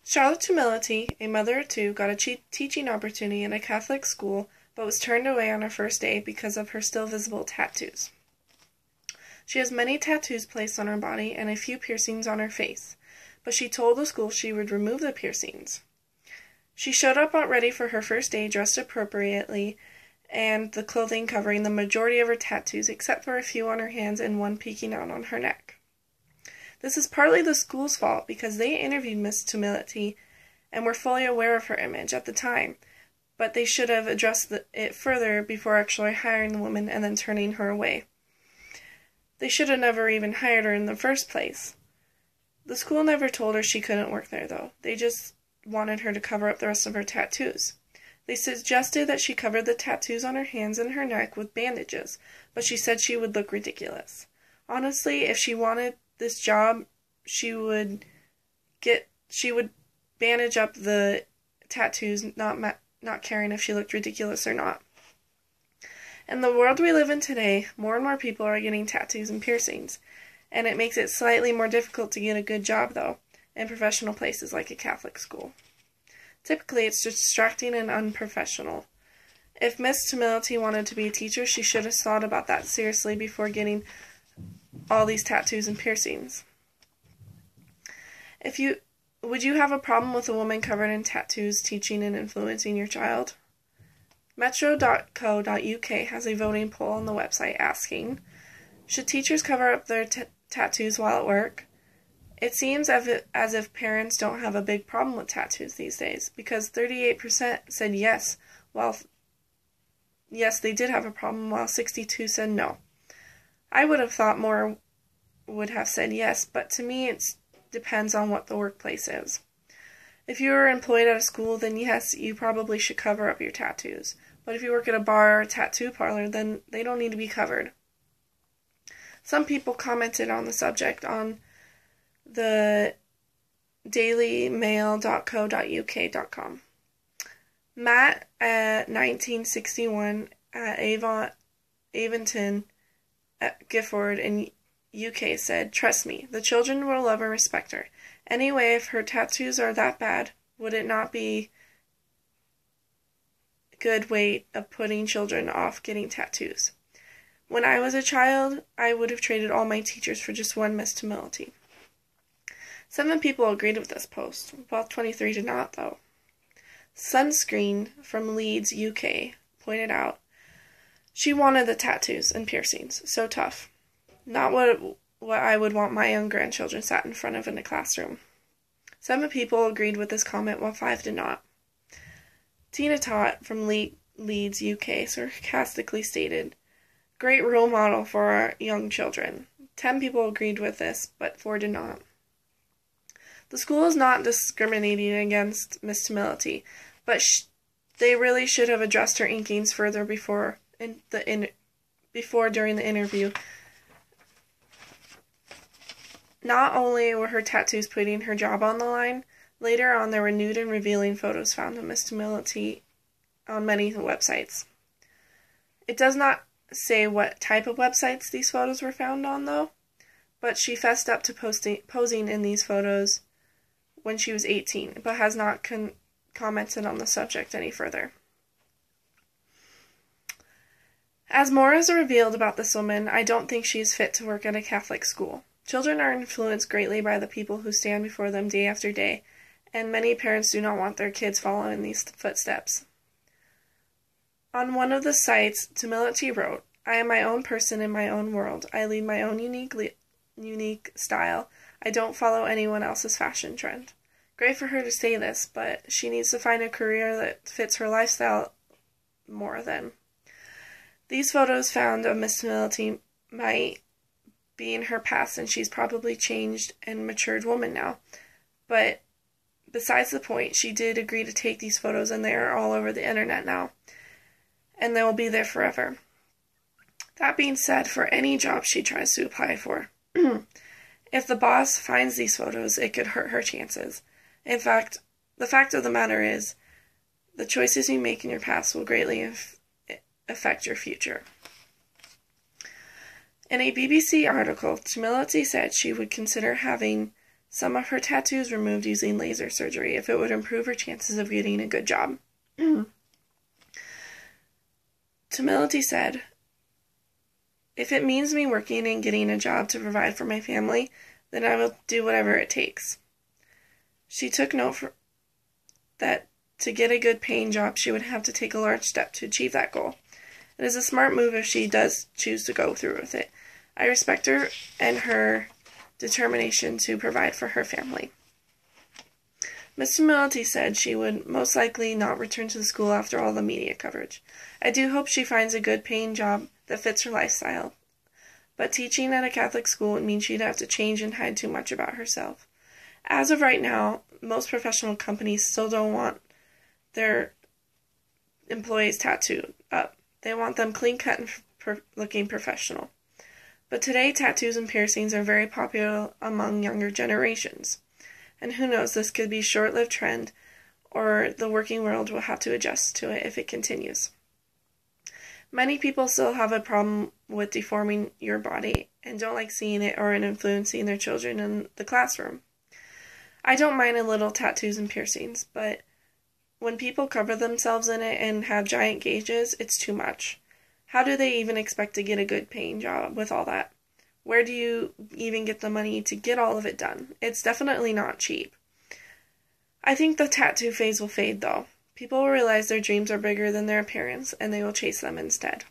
Charlotte Tumilty, a mother of two, got a teaching opportunity in a Catholic school, but was turned away on her first day because of her still visible tattoos. She has many tattoos placed on her body and a few piercings on her face, but she told the school she would remove the piercings. She showed up ready for her first day, dressed appropriately, and the clothing covering the majority of her tattoos, except for a few on her hands and one peeking out on her neck. This is partly the school's fault because they interviewed Miss Tumilty and were fully aware of her image at the time, but they should have addressed it further before actually hiring the woman and then turning her away. They should have never even hired her in the first place. The school never told her she couldn't work there, though. They just wanted her to cover up the rest of her tattoos. They suggested that she cover the tattoos on her hands and her neck with bandages, but she said she would look ridiculous. Honestly, if she wanted this job, she would bandage up the tattoos, not caring if she looked ridiculous or not. In the world we live in today, more and more people are getting tattoos and piercings, and it makes it slightly more difficult to get a good job, though, in professional places like a Catholic school. Typically, it's distracting and unprofessional. If Miss Tumilty wanted to be a teacher, she should have thought about that seriously before getting all these tattoos and piercings. Would you have a problem with a woman covered in tattoos teaching and influencing your child? Metro.co.uk has a voting poll on the website asking, should teachers cover up their tattoos while at work? It seems as if parents don't have a big problem with tattoos these days, because 38% said yes, while yes, they did have a problem, while 62% said no. I would have thought more would have said yes, but to me it depends on what the workplace is. If you are employed at a school, then yes, you probably should cover up your tattoos. But if you work at a bar or a tattoo parlor, then they don't need to be covered. Some people commented on the subject on the dailymail.co.uk.com. Matt at 1961 at Avonton at Gifford in UK said, "Trust me, the children will love and respect her. Anyway, if her tattoos are that bad, would it not be a good way of putting children off getting tattoos? When I was a child, I would have traded all my teachers for just one Miss Tumilty." 7 people agreed with this post, while 23 did not, though. Sunscreen from Leeds, UK, pointed out, she wanted the tattoos and piercings, so tough. Not what I would want my young grandchildren sat in front of in a classroom. 7 people agreed with this comment, while 5 did not. Tina Tot from Leeds, UK, sarcastically stated, "Great role model for our young children." 10 people agreed with this, but 4 did not. The school is not discriminating against Miss Tumilty, but they really should have addressed her inkings further before during the interview. Not only were her tattoos putting her job on the line, later on there were nude and revealing photos found of Miss Tumilty on many websites. It does not say what type of websites these photos were found on, though, but she fessed up to posing in these photos when she was 18, but has not commented on the subject any further. As more is revealed about this woman, I don't think she is fit to work at a Catholic school. Children are influenced greatly by the people who stand before them day after day, and many parents do not want their kids following these footsteps. On one of the sites, Tumilty wrote, "I am my own person in my own world. I lead my own unique style. I don't follow anyone else's fashion trend." Great for her to say this, but she needs to find a career that fits her lifestyle more than. These photos found of Miss Tumilty might be in her past, and she's probably changed and matured woman now. But besides the point, she did agree to take these photos, and they are all over the internet now, and they will be there forever. That being said, for any job she tries to apply for, if the boss finds these photos, it could hurt her chances. In fact, the fact of the matter is, the choices you make in your past will greatly affect your future. In a BBC article, Tumilty said she would consider having some of her tattoos removed using laser surgery if it would improve her chances of getting a good job. Tamility said, "If it means me working and getting a job to provide for my family, then I will do whatever it takes." She took note that to get a good paying job, she would have to take a large step to achieve that goal. It is a smart move if she does choose to go through with it. I respect her and her determination to provide for her family. Miss Tamility said she would most likely not return to the school after all the media coverage. I do hope she finds a good paying job that fits her lifestyle. But teaching at a Catholic school would mean she'd have to change and hide too much about herself. As of right now, most professional companies still don't want their employees tattooed up. They want them clean-cut and looking professional. But today, tattoos and piercings are very popular among younger generations. And who knows, this could be a short-lived trend, or the working world will have to adjust to it if it continues. Many people still have a problem with deforming your body and don't like seeing it or it influencing their children in the classroom. I don't mind a little tattoos and piercings, but when people cover themselves in it and have giant gauges, it's too much. How do they even expect to get a good paying job with all that? Where do you even get the money to get all of it done? It's definitely not cheap. I think the tattoo phase will fade, though. People will realize their dreams are bigger than their appearance, and they will chase them instead.